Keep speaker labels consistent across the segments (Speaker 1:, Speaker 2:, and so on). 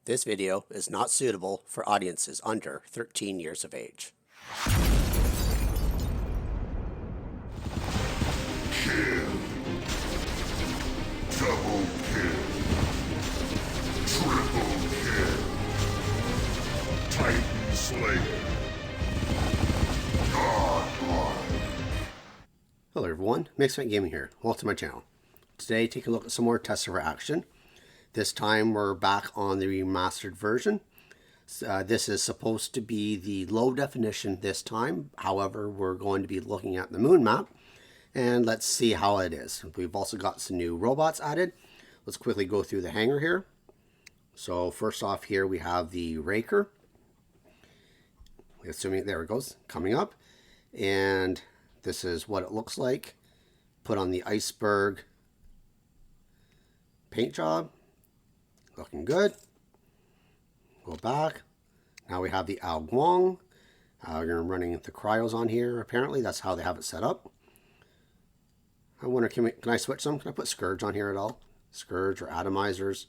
Speaker 1: This video is not suitable for audiences under 13 years of age.
Speaker 2: Kill. Double kill. Triple kill. Titan Slayer. Godlike.
Speaker 1: Hello everyone, Mixfant Gaming here. Welcome to my channel. Today, take a look at some more test server action. This time we're back on the remastered version. This is supposed to be the low definition this time. However, we're going to be looking at the moon map and let's see how it is. We've also got some new robots added. Let's quickly go through the hangar here. So first off here we have the Rayker. Assuming, there it goes, coming up. And this is what it looks like. Put on the iceberg paint job. Looking good. Go back. Now we have the Guang. You're running the cryos on here. Apparently, that's how they have it set up. I wonder, can I switch them? Can I put Scourge on here at all? Scourge or Atomizers?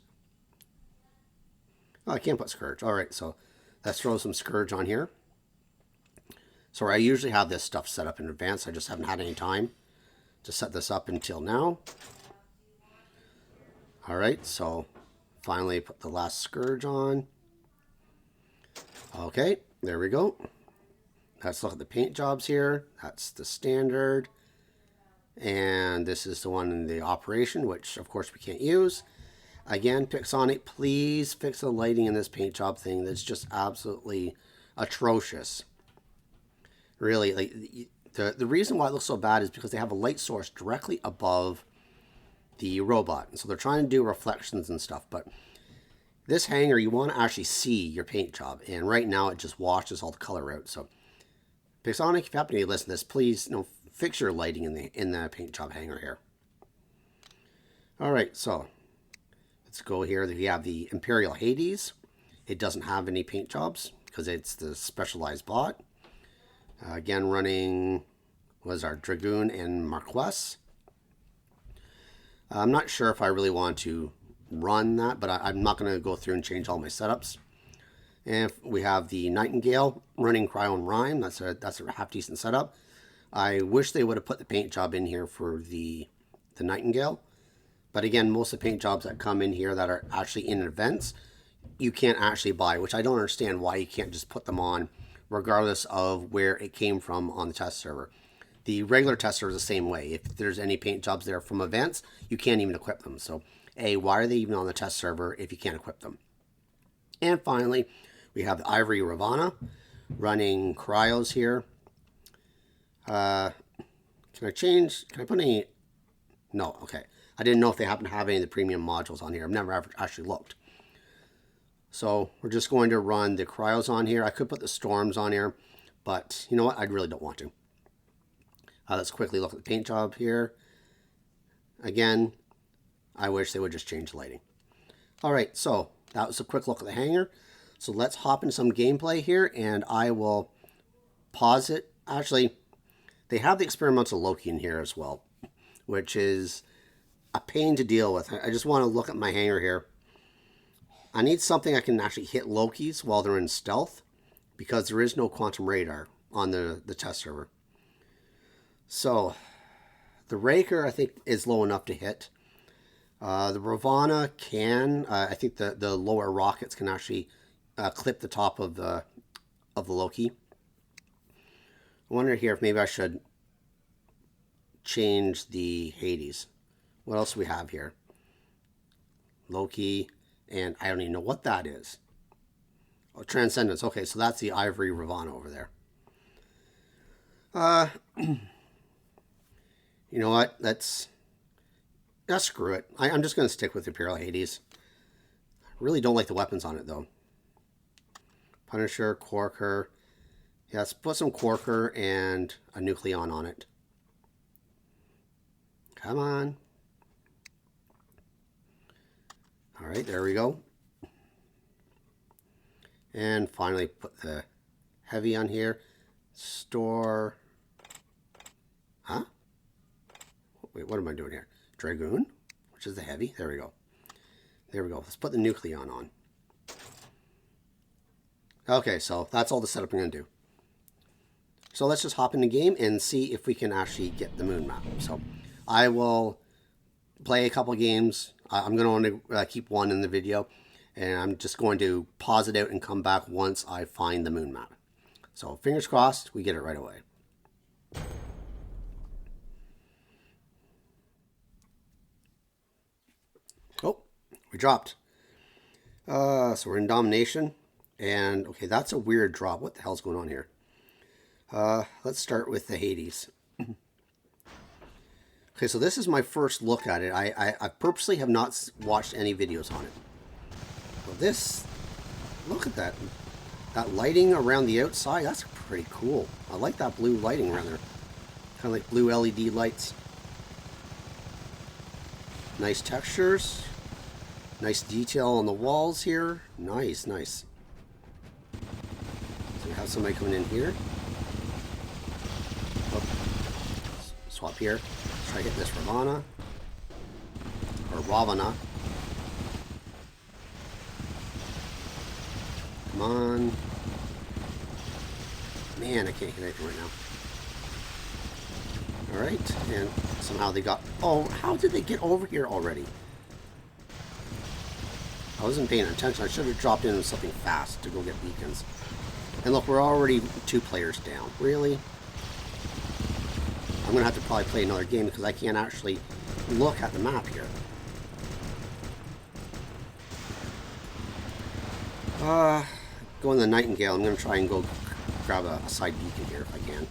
Speaker 1: Oh, I can't put Scourge. All right, so let's throw some Scourge on here. So I usually have this stuff set up in advance. I just haven't had any time to set this up until now. All right, so finally put the last Scourge on. Okay, there we go. Let's look at the paint jobs here. That's the standard. And this is the one in the operation, which of course we can't use. Again, Pixonic, please fix the lighting in this paint job thing. That's just absolutely atrocious. Really, like the reason why it looks so bad is because they have a light source directly above the robot. So they're trying to do reflections and stuff, but this hangar, you want to actually see your paint job, and right now it just washes all the color out. So Pixonic, if you happen to listen to this, please fix your lighting in the paint job hangar here. All right, so let's go here. We have the Imperial Hades. It doesn't have any paint jobs because it's the specialized bot. Again, running was our Dragoon and Marquess. I'm not sure if I really want to run that, but I'm not going to go through and change all my setups. And we have the Nightingale running Cryo and Rhyme. That's a half decent setup. I wish they would have put the paint job in here for the Nightingale. But again, most of the paint jobs that come in here that are actually in events, you can't actually buy, which I don't understand why you can't just put them on regardless of where it came from on the test server. The regular test server is the same way. If there's any paint jobs there from events, you can't even equip them. So, why are they even on the test server if you can't equip them? And finally, we have the Ivory Ravana running cryos here. Can I put any? No, okay. I didn't know if they happen to have any of the premium modules on here. I've never actually looked. So we're just going to run the cryos on here. I could put the storms on here, but you know what? I really don't want to. Let's quickly look at the paint job here. Again, I wish they would just change the lighting. All right, so that was a quick look at the hangar. So let's hop into some gameplay here, and I will pause it. Actually, they have the experimental Loki in here as well, which is a pain to deal with. I just want to look at my hangar here. I need something I can actually hit Lokis while they're in stealth, because there is no quantum radar on the test server. So the Rayker, I think, is low enough to hit. The Ravana can. I think the lower rockets can actually clip the top of the Loki. I wonder here if maybe I should change the Hades. What else do we have here? Loki, and I don't even know what that is. Oh, Transcendence. Okay, so that's the Ivory Ravana over there. You know what? Let's screw it. I'm just going to stick with Imperial Hades. I really don't like the weapons on it, though. Punisher, Corker. Yeah, let's put some Corker and a Nucleon on it. Come on. All right, there we go. And finally, put the Heavy on here. Store. Huh? Wait, what am I doing here? Dragoon, which is the Heavy. There we go. There we go. Let's put the Nucleon on. Okay, so that's all the setup I'm going to do. So let's just hop in the game and see if we can actually get the moon map. So I will play a couple games. I'm going to keep one in the video. And I'm just going to pause it out and come back once I find the moon map. So fingers crossed, we get it right away. Oh, we dropped. So we're in Domination. And, okay, that's a weird drop. What the hell's going on here? Let's start with the Hades. Okay, so this is my first look at it. I purposely have not watched any videos on it. So this, look at that. That lighting around the outside, that's pretty cool. I like that blue lighting around there. Kind of like blue LED lights. Nice textures. Nice detail on the walls here. Nice, nice. So we have somebody coming in here. Oh. Swap here. Let's try to get this Ravana. Or Ravana. Come on. Man, I can't hit anything right now. Alright, and somehow they got... Oh, how did they get over here already? I wasn't paying attention. I should have dropped in with something fast to go get beacons. And look, we're already 2 players down. Really? I'm going to have to probably play another game because I can't actually look at the map here. Going to the Nightingale. I'm going to try and go grab a side beacon here if I can.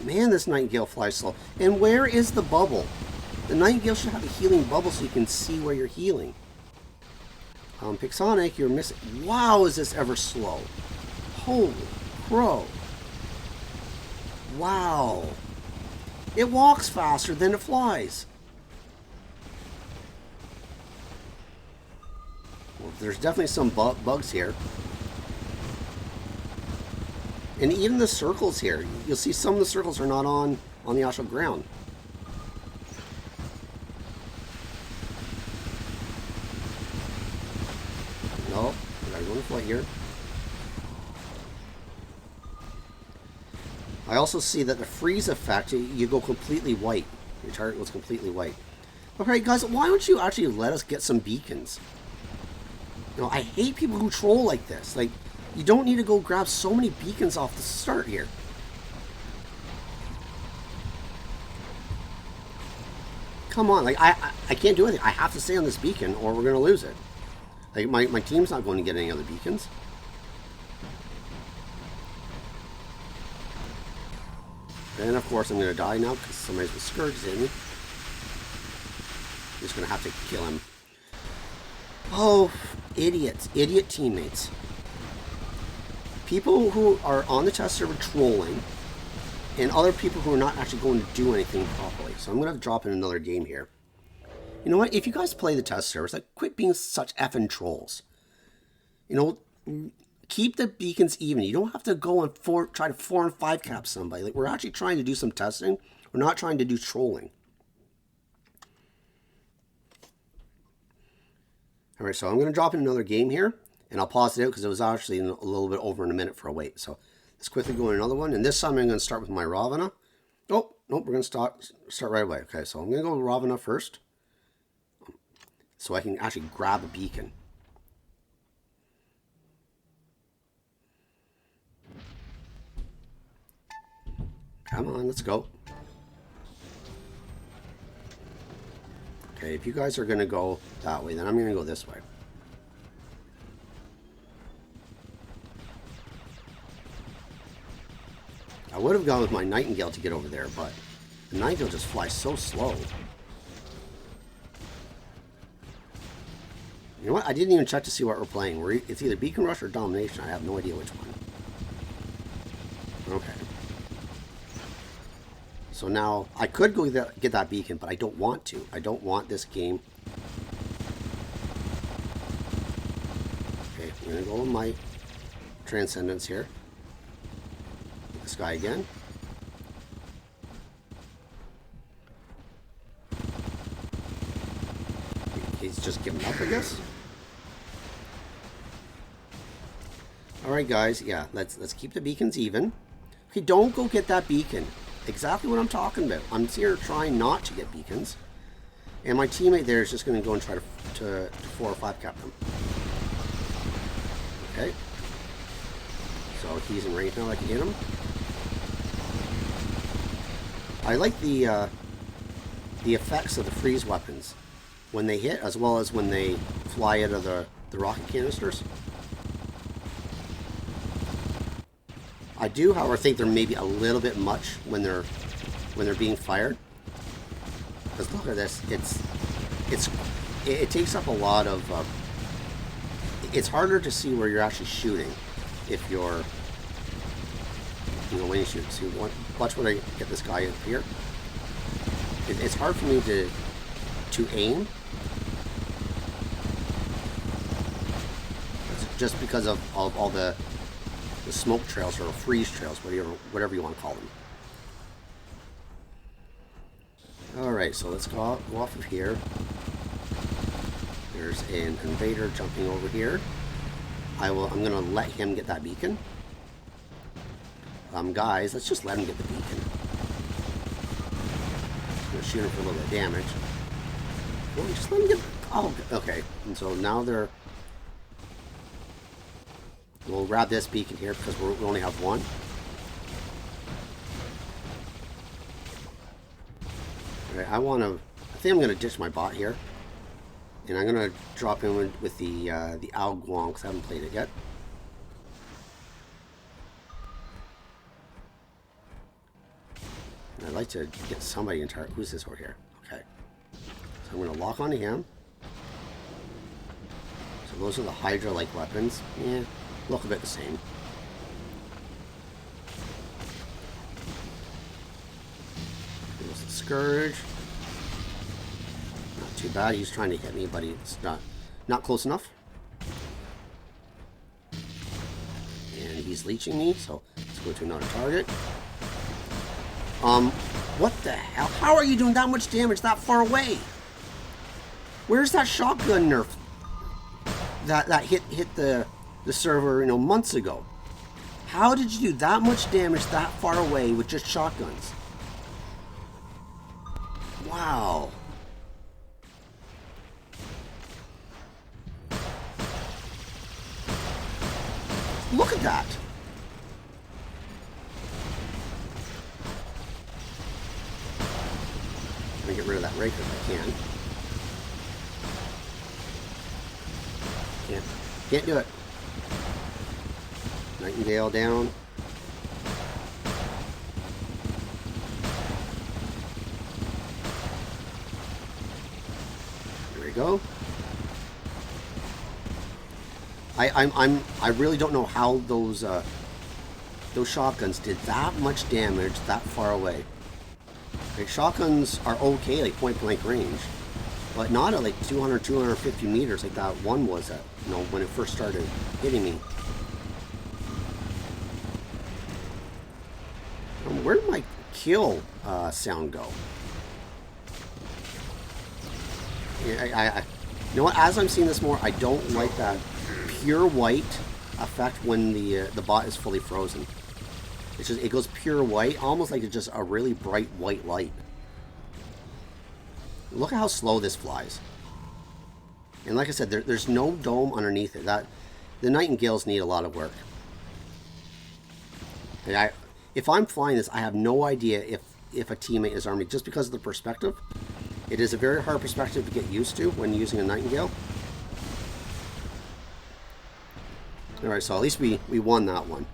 Speaker 1: Man, this Nightingale flies slow. And where is the bubble? The Nightingale should have a healing bubble so you can see where you're healing. Pixonic, you're missing. Wow, is this ever slow? Holy crow. Wow. It walks faster than it flies. Well, there's definitely some bugs here. And even the circles here. You'll see some of the circles are not on the actual ground. Nope. We gotta go to flight here. I also see that the freeze effect, you go completely white. Your target goes completely white. Alright guys, why don't you actually let us get some beacons? You know, I hate people who troll like this. Like, you don't need to go grab so many beacons off the start here. Come on, like, I can't do anything. I have to stay on this beacon or we're going to lose it. Like, my team's not going to get any other beacons. And of course I'm going to die now because somebody's with Scourge in me. I'm just going to have to kill him. Oh, idiots. Idiot teammates. People who are on the test server trolling, and other people who are not actually going to do anything properly. So I'm going to drop in another game here. You know what? If you guys play the test servers, like, quit being such effing trolls. You know, keep the beacons even. You don't have to go and try to 4 and 5 cap somebody. Like, we're actually trying to do some testing. We're not trying to do trolling. Alright, so I'm going to drop in another game here. And I'll pause it out because it was actually a little bit over in a minute for a wait. So let's quickly go in another one. And this time I'm going to start with my Ravana. Oh, nope, we're going to start right away. Okay, so I'm going to go with Ravana first. So I can actually grab a beacon. Come on, let's go. Okay, if you guys are going to go that way, then I'm going to go this way. I would have gone with my Nightingale to get over there, but the Nightingale just flies so slow. You know what? I didn't even check to see what we're playing. It's either Beacon Rush or Domination. I have no idea which one. Okay. So now, I could go get that beacon, but I don't want to. I don't want this game. Okay, I'm going to go with my Transcendence here. This guy again. He's just giving up, I guess. All right, guys. Yeah, let's keep the beacons even. Okay, don't go get that beacon. Exactly what I'm talking about. I'm here trying not to get beacons. And my teammate there is just going to go and try to 4 or 5 cap them. Okay. So he's in range now. I can hit him. I like the effects of the freeze weapons when they hit, as well as when they fly out of the rocket canisters. I do, however, think they're maybe a little bit much when they're being fired. Because look at this, it takes up a lot of. It's harder to see where you're actually shooting if you're, when you shoot. See, watch when I get this guy up here. It's hard for me to aim, just because of all the smoke trails or freeze trails, whatever you want to call them. Alright, so let's go off of here. There's an invader jumping over here. I'm going to let him get that beacon. Guys, let's just let him get the beacon. I'm going to shoot him for a little bit of damage. Well, just let him get... Oh, okay. And so now they're... We'll grab this beacon here because we only have one. Alright, I think I'm going to ditch my bot here. And I'm going to drop in with the Guang because I haven't played it yet. And I'd like to get somebody in target. Who's this over here? Okay. So I'm going to lock onto him. So those are the Hydra-like weapons. Yeah, look a bit the same. There's the Scourge. Not too bad. He's trying to hit me, but it's not close enough. And he's leeching me, so let's go to another target. What the hell? How are you doing that much damage that far away? Where's that shotgun nerf that hit the server, months ago? How did you do that much damage that far away with just shotguns? Wow. Look at that. I'm gonna get rid of that Rayker if I can. Can't do it. Nightingale down. There we go. I really don't know how those shotguns did that much damage that far away. Like, shotguns are okay, like point blank range, but not at like 200, 250 meters like that one was at, when it first started hitting me. Where did my kill sound go? Yeah, you know what? As I'm seeing this more, I don't like that pure white effect when the bot is fully frozen. It's just, it goes pure white, almost like it's just a really bright white light. Look at how slow this flies. And like I said, there's no dome underneath it. The Nightingales need a lot of work. And if I'm flying this, I have no idea if a teammate is arming, just because of the perspective. It is a very hard perspective to get used to when using a Nightingale. Alright, so at least we won that one.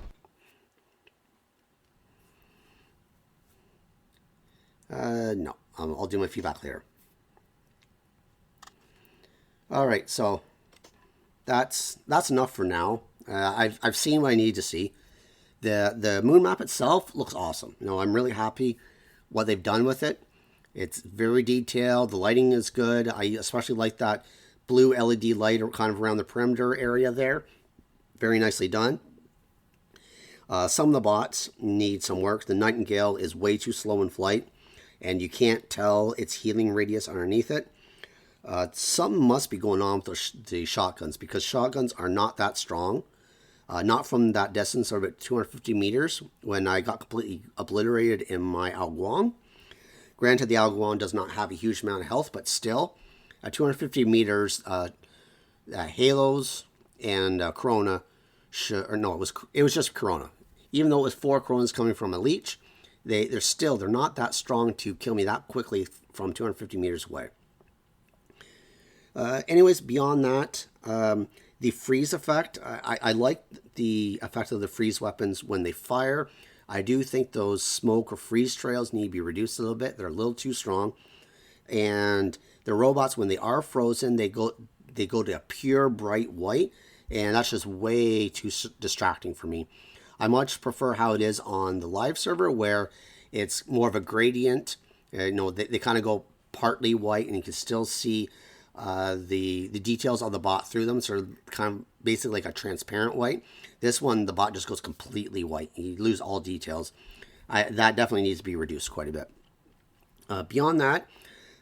Speaker 1: No. I'll do my feedback later. Alright, so that's enough for now. I've seen what I need to see. The moon map itself looks awesome. I'm really happy what they've done with it. It's very detailed. The lighting is good. I especially like that blue LED light kind of around the perimeter area there. Very nicely done. Some of the bots need some work. The Nightingale is way too slow in flight, and you can't tell its healing radius underneath it. Something must be going on with the shotguns, because shotguns are not that strong Not from that distance, or about 250 meters, when I got completely obliterated in my Guang. Granted, the Guang does not have a huge amount of health, but still, at 250 meters, Halos and Corona, it was just Corona. Even though it was 4 Coronas coming from a leech, they're not that strong to kill me that quickly from 250 meters away. Anyways, beyond that, the freeze effect, I like the effect of the freeze weapons when they fire. I do think those smoke or freeze trails need to be reduced a little bit. They're a little too strong. And the robots, when they are frozen, they go to a pure bright white, and that's just way too distracting for me. I much prefer how it is on the live server, where it's more of a gradient. They kind of go partly white, and you can still see the details of the bot through them, so kind of basically like a transparent white. This one, the bot just goes completely white. You lose all details. That definitely needs to be reduced quite a bit. Beyond that,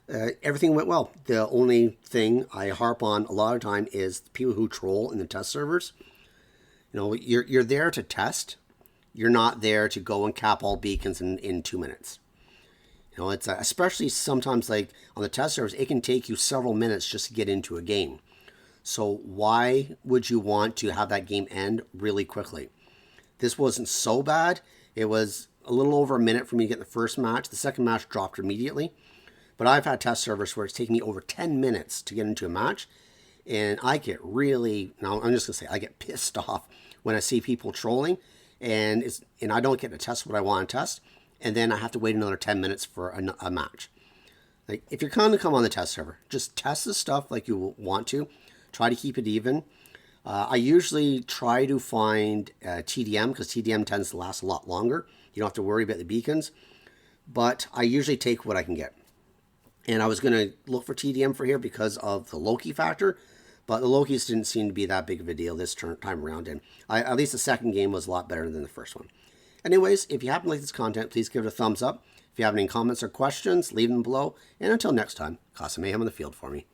Speaker 1: everything went well. The only thing I harp on a lot of time is the people who troll in the test servers. You're there to test. You're not there to go and cap all beacons in 2 minutes. It's especially sometimes like on the test servers, it can take you several minutes just to get into a game. So why would you want to have that game end really quickly? This wasn't so bad. It was a little over a minute for me to get the first match. The second match dropped immediately. But I've had test servers where it's taken me over 10 minutes to get into a match. And I get now I'm just going to say, I get pissed off when I see people trolling. And I don't get to test what I want to test. And then I have to wait another 10 minutes for a match. Like, if you're going to come on the test server, just test the stuff like you want to. Try to keep it even. I usually try to find TDM, because TDM tends to last a lot longer. You don't have to worry about the beacons. But I usually take what I can get. And I was going to look for TDM for here because of the Loki factor. But the Lokis didn't seem to be that big of a deal this time around. And at least the second game was a lot better than the first one. Anyways, if you happen to like this content, please give it a thumbs up. If you have any comments or questions, leave them below. And until next time, cause some mayhem on the field for me.